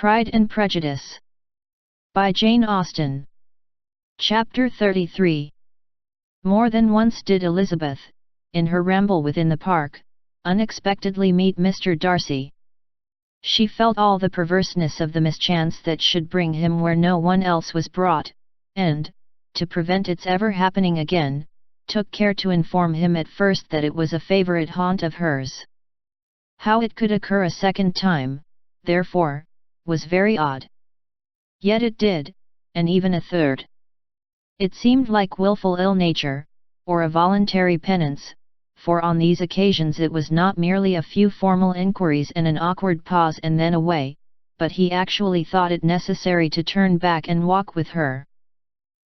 Pride and Prejudice by Jane Austen. Chapter 33. More than once did Elizabeth, in her ramble within the park, unexpectedly meet Mr. Darcy. She felt all the perverseness of the mischance that should bring him where no one else was brought, and, to prevent its ever happening again, took care to inform him at first that it was a favourite haunt of hers. How it could occur a second time, therefore, was very odd. Yet it did, and even a third. It seemed like wilful ill-nature, or a voluntary penance, for on these occasions it was not merely a few formal inquiries and an awkward pause and then away, but he actually thought it necessary to turn back and walk with her.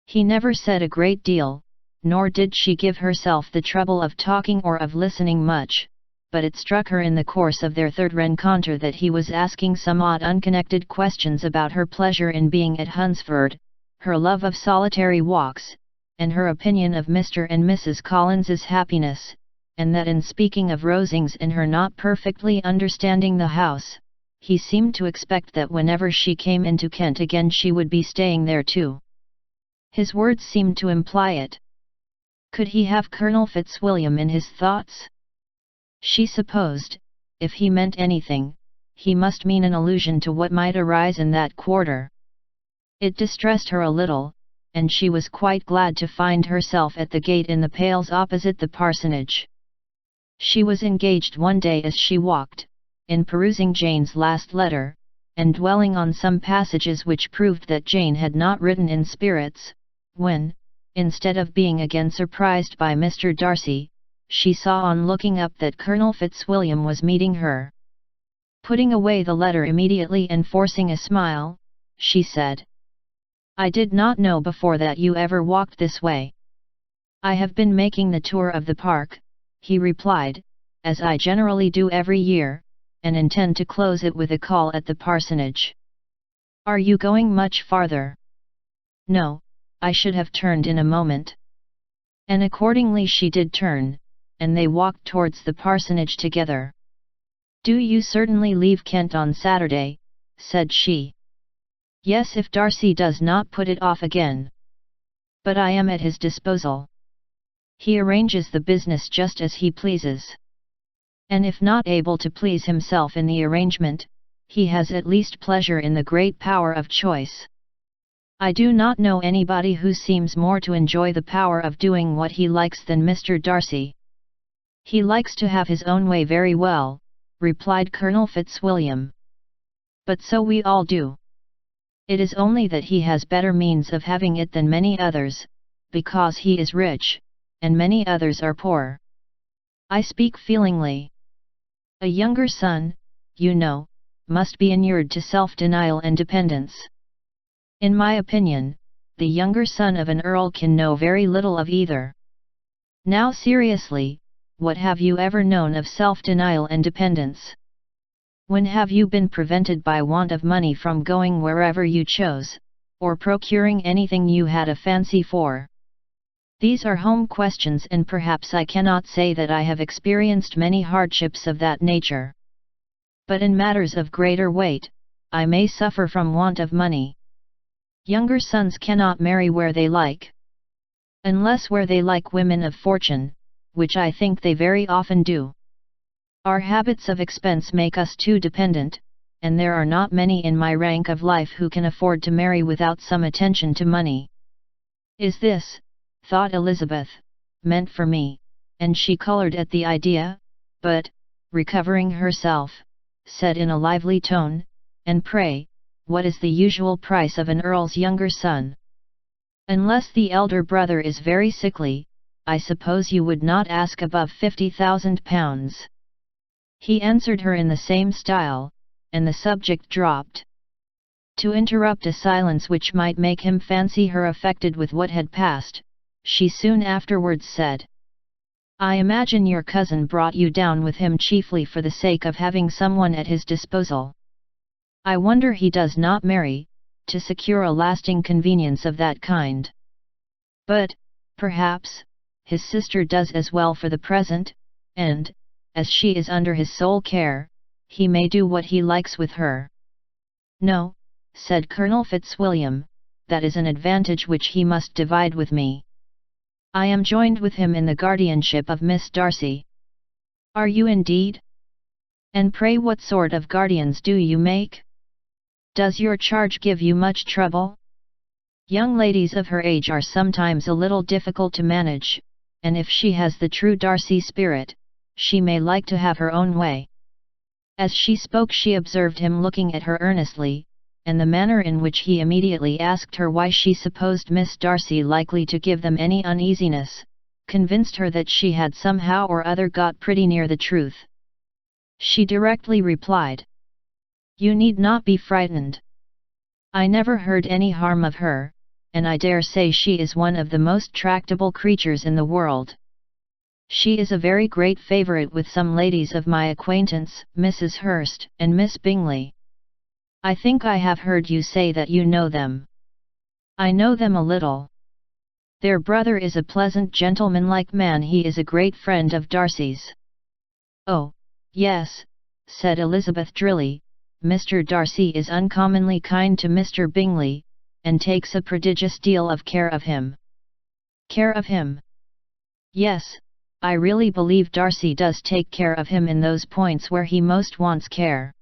He never said a great deal, nor did she give herself the trouble of talking or of listening much, but it struck her in the course of their third rencontre that he was asking some odd unconnected questions about her pleasure in being at Hunsford, her love of solitary walks, and her opinion of Mr. and Mrs. Collins's happiness, and that in speaking of Rosings and her not perfectly understanding the house, he seemed to expect that whenever she came into Kent again she would be staying there too. His words seemed to imply it. Could he have Colonel Fitzwilliam in his thoughts? She supposed, if he meant anything, he must mean an allusion to what might arise in that quarter. It distressed her a little, and she was quite glad to find herself at the gate in the Pales opposite the parsonage. She was engaged one day as she walked, in perusing Jane's last letter, and dwelling on some passages which proved that Jane had not written in spirits, when, instead of being again surprised by Mr. Darcy, she saw on looking up that Colonel Fitzwilliam was meeting her. Putting away the letter immediately and forcing a smile, she said, "I did not know before that you ever walked this way." "I have been making the tour of the park," he replied, "as I generally do every year, and intend to close it with a call at the parsonage." "Are you going much farther?" "No, I should have turned in a moment." And accordingly she did turn, and they walked towards the parsonage together. "Do you certainly leave Kent on Saturday?" said she. "Yes, if Darcy does not put it off again. But I am at his disposal. He arranges the business just as he pleases. And if not able to please himself in the arrangement, he has at least pleasure in the great power of choice. I do not know anybody who seems more to enjoy the power of doing what he likes than Mr. Darcy." "He likes to have his own way very well," replied Colonel Fitzwilliam. "But so we all do. It is only that he has better means of having it than many others, because he is rich, and many others are poor. I speak feelingly. A younger son, you know, must be inured to self-denial and dependence. In my opinion, the younger son of an earl can know very little of either. Now seriously, what have you ever known of self-denial and dependence? When have you been prevented by want of money from going wherever you chose, or procuring anything you had a fancy for? These are home questions, and perhaps I cannot say that I have experienced many hardships of that nature. But in matters of greater weight, I may suffer from want of money. Younger sons cannot marry where they like. Unless where they like women of fortune, which I think they very often do. Our habits of expense make us too dependent, and there are not many in my rank of life who can afford to marry without some attention to money. Is this, thought Elizabeth, meant for me? And she coloured at the idea, but, recovering herself, said in a lively tone, "And pray, what is the usual price of an earl's younger son? Unless the elder brother is very sickly, I suppose you would not ask above £50,000. He answered her in the same style, and the subject dropped. To interrupt a silence which might make him fancy her affected with what had passed, she soon afterwards said, "I imagine your cousin brought you down with him chiefly for the sake of having someone at his disposal. I wonder he does not marry, to secure a lasting convenience of that kind. But, perhaps, his sister does as well for the present, and, as she is under his sole care, he may do what he likes with her." No, said Colonel Fitzwilliam, that is an advantage which he must divide with me. I am joined with him in the guardianship of Miss Darcy. Are you indeed? And pray what sort of guardians do you make? Does your charge give you much trouble? Young ladies of her age are sometimes a little difficult to manage, and if she has the true Darcy spirit, she may like to have her own way. As she spoke she observed him looking at her earnestly, and the manner in which he immediately asked her why she supposed Miss Darcy likely to give them any uneasiness, convinced her that she had somehow or other got pretty near the truth. She directly replied, "You need not be frightened. I never heard any harm of her, and I dare say she is one of the most tractable creatures in the world. She is a very great favourite with some ladies of my acquaintance, Mrs. Hurst and Miss Bingley. I think I have heard you say that you know them." "I know them a little. Their brother is a pleasant gentlemanlike man. He is a great friend of Darcy's." "Oh, yes," said Elizabeth drily, "Mr. Darcy is uncommonly kind to Mr. Bingley, and takes a prodigious deal of care of him." "Care of him?" "Yes, I really believe Darcy does take care of him in those points where he most wants care.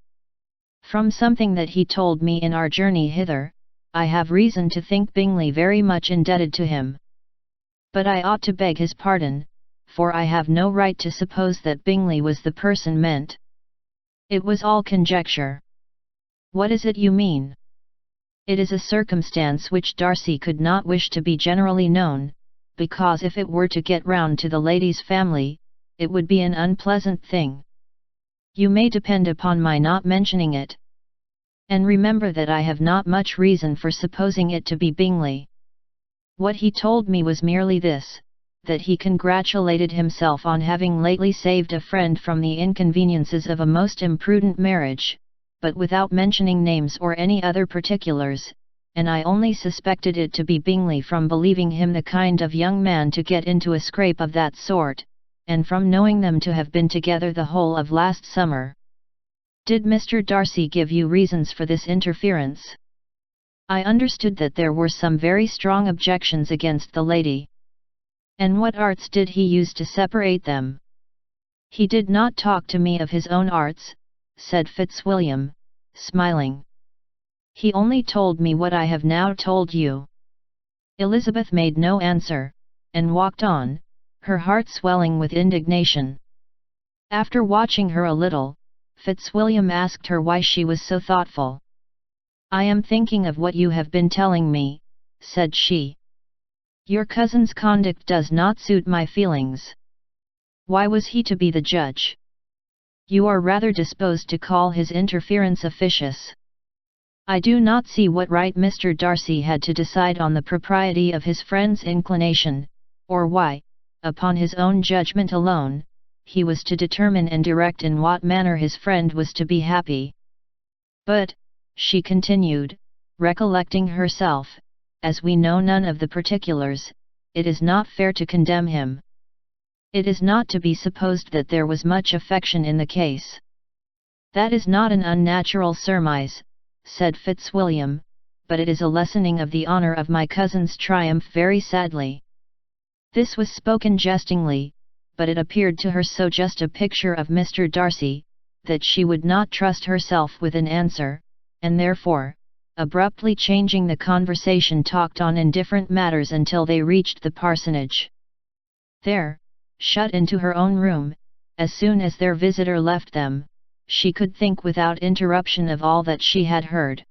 From something that he told me in our journey hither, I have reason to think Bingley very much indebted to him. But I ought to beg his pardon, for I have no right to suppose that Bingley was the person meant. It was all conjecture." "What is it you mean?" "It is a circumstance which Darcy could not wish to be generally known, because if it were to get round to the lady's family, it would be an unpleasant thing. You may depend upon my not mentioning it. And remember that I have not much reason for supposing it to be Bingley. What he told me was merely this, that he congratulated himself on having lately saved a friend from the inconveniences of a most imprudent marriage, but without mentioning names or any other particulars, and I only suspected it to be Bingley from believing him the kind of young man to get into a scrape of that sort, and from knowing them to have been together the whole of last summer." "Did Mr. Darcy give you reasons for this interference?" "I understood that there were some very strong objections against the lady." "And what arts did he use to separate them?" "He did not talk to me of his own arts," said Fitzwilliam, smiling. "He only told me what I have now told you." Elizabeth made no answer, and walked on, her heart swelling with indignation. After watching her a little, Fitzwilliam asked her why she was so thoughtful. "I am thinking of what you have been telling me," said she. "Your cousin's conduct does not suit my feelings. Why was he to be the judge? You are rather disposed to call his interference officious. I do not see what right Mr. Darcy had to decide on the propriety of his friend's inclination, or why, upon his own judgment alone, he was to determine and direct in what manner his friend was to be happy. But," she continued, recollecting herself, "as we know none of the particulars, it is not fair to condemn him. It is not to be supposed that there was much affection in the case." "That is not an unnatural surmise," said Fitzwilliam, "but it is a lessening of the honour of my cousin's triumph very sadly." This was spoken jestingly, but it appeared to her so just a picture of Mr. Darcy, that she would not trust herself with an answer, and therefore, abruptly changing the conversation, talked on indifferent matters until they reached the parsonage. There, shut into her own room, as soon as their visitor left them, she could think without interruption of all that she had heard.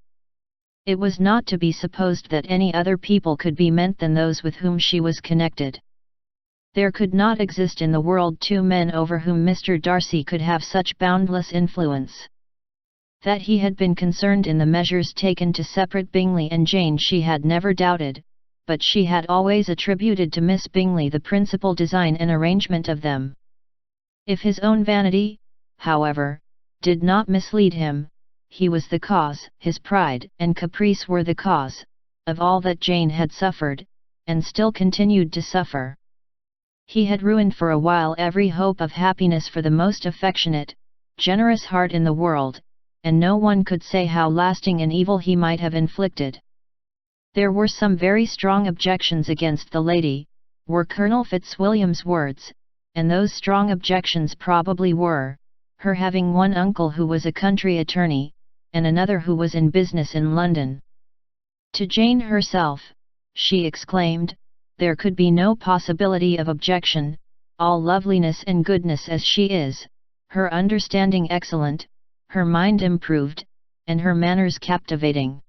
It was not to be supposed that any other people could be meant than those with whom she was connected. There could not exist in the world two men over whom Mr. Darcy could have such boundless influence. That he had been concerned in the measures taken to separate Bingley and Jane she had never doubted, but she had always attributed to Miss Bingley the principal design and arrangement of them. If his own vanity, however, did not mislead him, he was the cause, his pride and caprice were the cause, of all that Jane had suffered, and still continued to suffer. He had ruined for a while every hope of happiness for the most affectionate, generous heart in the world, and no one could say how lasting an evil he might have inflicted. There were some very strong objections against the lady, were Colonel Fitzwilliam's words, and those strong objections probably were, her having one uncle who was a country attorney, and another who was in business in London. To Jane herself, she exclaimed, there could be no possibility of objection, all loveliness and goodness as she is, her understanding excellent, her mind improved, and her manners captivating.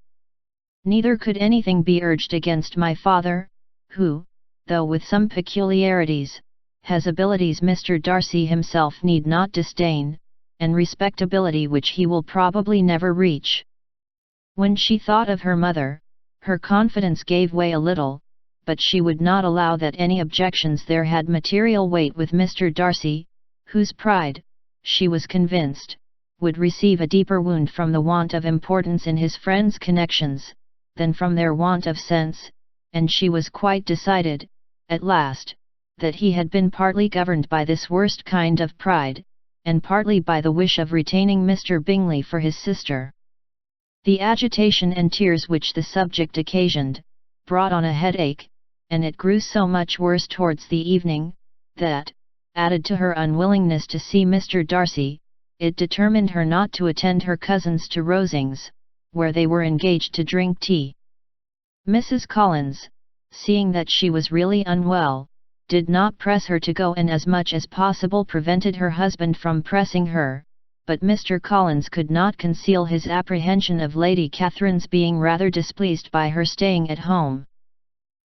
Neither could anything be urged against my father, who, though with some peculiarities, has abilities Mr. Darcy himself need not disdain, and respectability which he will probably never reach. When she thought of her mother, her confidence gave way a little, but she would not allow that any objections there had material weight with Mr. Darcy, whose pride, she was convinced, would receive a deeper wound from the want of importance in his friends' connections, than from their want of sense, and she was quite decided, at last, that he had been partly governed by this worst kind of pride, and partly by the wish of retaining Mr. Bingley for his sister. The agitation and tears which the subject occasioned, brought on a headache, and it grew so much worse towards the evening, that, added to her unwillingness to see Mr. Darcy, it determined her not to attend her cousins to Rosings, where they were engaged to drink tea. Mrs. Collins, seeing that she was really unwell, did not press her to go, and as much as possible prevented her husband from pressing her, but Mr. Collins could not conceal his apprehension of Lady Catherine's being rather displeased by her staying at home.